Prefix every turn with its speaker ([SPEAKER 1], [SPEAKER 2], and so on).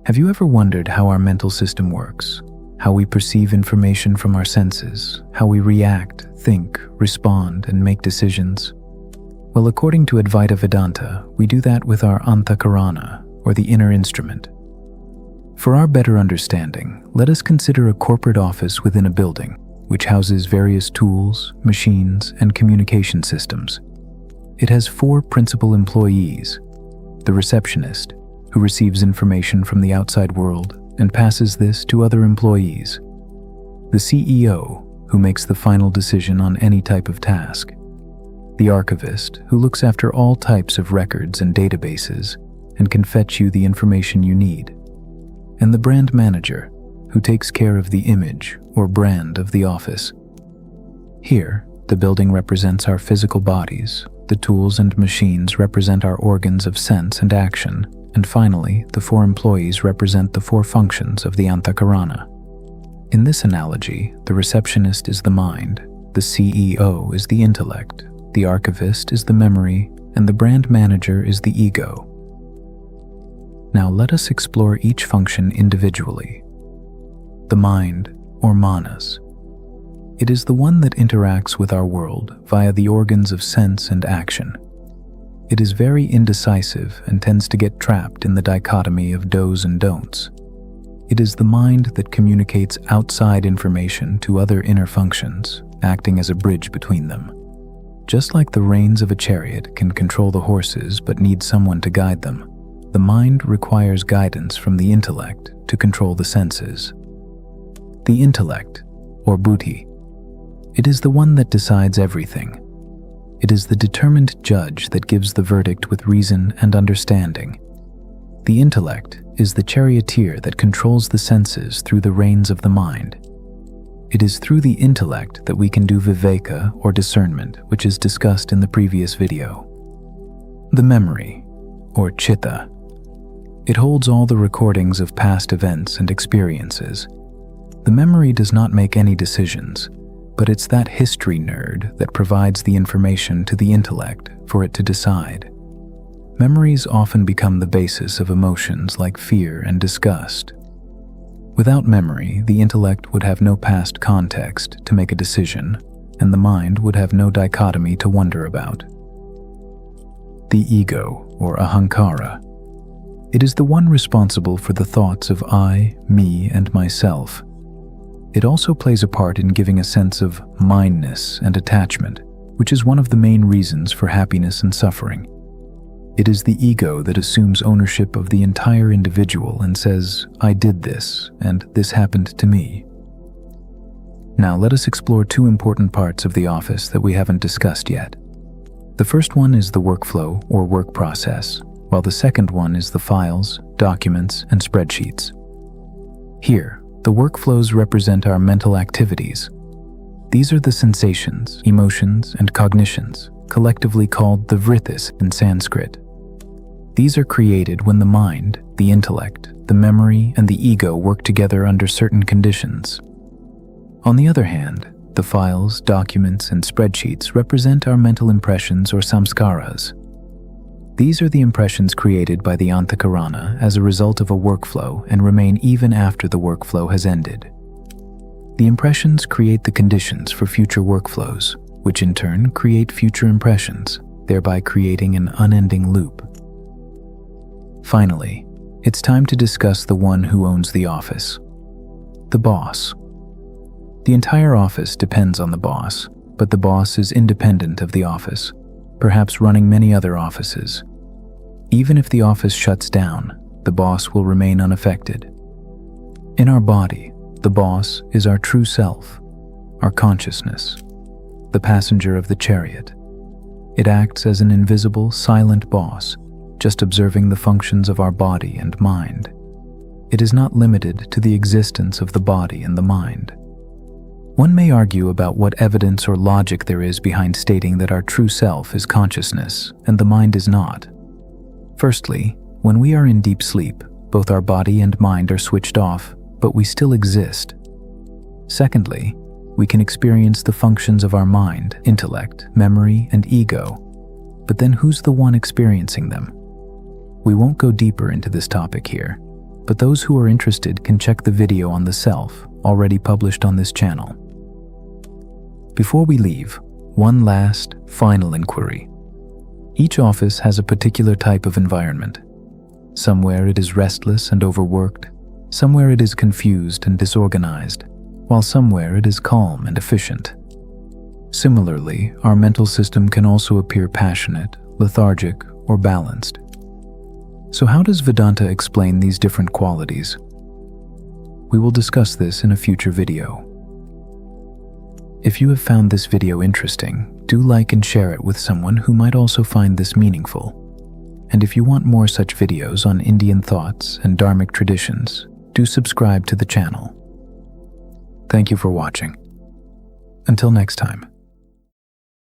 [SPEAKER 1] Have you ever wondered how our mental system works? How we perceive information from our senses, how we react, think, respond, and make decisions? Well, according to Advaita Vedanta, we do that with our Antahkarana, or the inner instrument. For our better understanding, let us consider a corporate office within a building, which houses various tools, machines, and communication systems. It has 4 principal employees: the receptionist, who receives information from the outside world and passes this to other employees; the CEO, who makes the final decision on any type of task; the archivist, who looks after all types of records and databases and can fetch you the information you need; and the brand manager, who takes care of the image or brand of the office. Here, the building represents our physical bodies, the tools and machines represent our organs of sense and action, and finally, the 4 employees represent the 4 functions of the Antahkarana. In this analogy, the receptionist is the mind, the CEO is the intellect, the archivist is the memory, and the brand manager is the ego. Now let us explore each function individually. The mind, or manas. It is the one that interacts with our world via the organs of sense and action. It is very indecisive and tends to get trapped in the dichotomy of do's and don'ts. It is the mind that communicates outside information to other inner functions, acting as a bridge between them. Just like the reins of a chariot can control the horses but need someone to guide them, the mind requires guidance from the intellect to control the senses. The intellect, or Buddhi. It is the one that decides everything. It is the determined judge that gives the verdict with reason and understanding. The intellect is the charioteer that controls the senses through the reins of the mind. It is through the intellect that we can do viveka, or discernment, which is discussed in the previous video. The memory, or Chitta. It holds all the recordings of past events and experiences. The memory does not make any decisions, but it's that history nerd that provides the information to the intellect for it to decide. Memories often become the basis of emotions like fear and disgust. Without memory, the intellect would have no past context to make a decision, and the mind would have no dichotomy to wonder about. The ego, or Ahamkara. It is the one responsible for the thoughts of I, me, and myself. It also plays a part in giving a sense of mindness and attachment, which is one of the main reasons for happiness and suffering. It is the ego that assumes ownership of the entire individual and says, I did this, and this happened to me. Now let us explore 2 important parts of the office that we haven't discussed yet. The first one is the workflow or work process, while the second one is the files, documents, and spreadsheets. Here, the workflows represent our mental activities. These are the sensations, emotions, and cognitions, collectively called the Vrittis in Sanskrit. These are created when the mind, the intellect, the memory, and the ego work together under certain conditions. On the other hand, the files, documents, and spreadsheets represent our mental impressions or Samskaras. These are the impressions created by the Antahkarana as a result of a workflow and remain even after the workflow has ended. The impressions create the conditions for future workflows, which in turn create future impressions, thereby creating an unending loop. Finally, it's time to discuss the one who owns the office, the boss. The entire office depends on the boss, but the boss is independent of the office, perhaps running many other offices. Even if the office shuts down, the boss will remain unaffected. In our body, the boss is our true self, our consciousness, the passenger of the chariot. It acts as an invisible, silent boss, just observing the functions of our body and mind. It is not limited to the existence of the body and the mind. One may argue about what evidence or logic there is behind stating that our true self is consciousness and the mind is not. Firstly, when we are in deep sleep, both our body and mind are switched off, but we still exist. Secondly, we can experience the functions of our mind, intellect, memory, and ego. But then who's the one experiencing them? We won't go deeper into this topic here, but those who are interested can check the video on the self already published on this channel. Before we leave, one last, final inquiry. Each office has a particular type of environment. Somewhere it is restless and overworked, somewhere it is confused and disorganized, while somewhere it is calm and efficient. Similarly, our mental system can also appear passionate, lethargic, or balanced. So how does Vedanta explain these different qualities? We will discuss this in a future video. If you have found this video interesting, do like and share it with someone who might also find this meaningful. And if you want more such videos on Indian thoughts and Dharmic traditions, do subscribe to the channel. Thank you for watching. Until next time.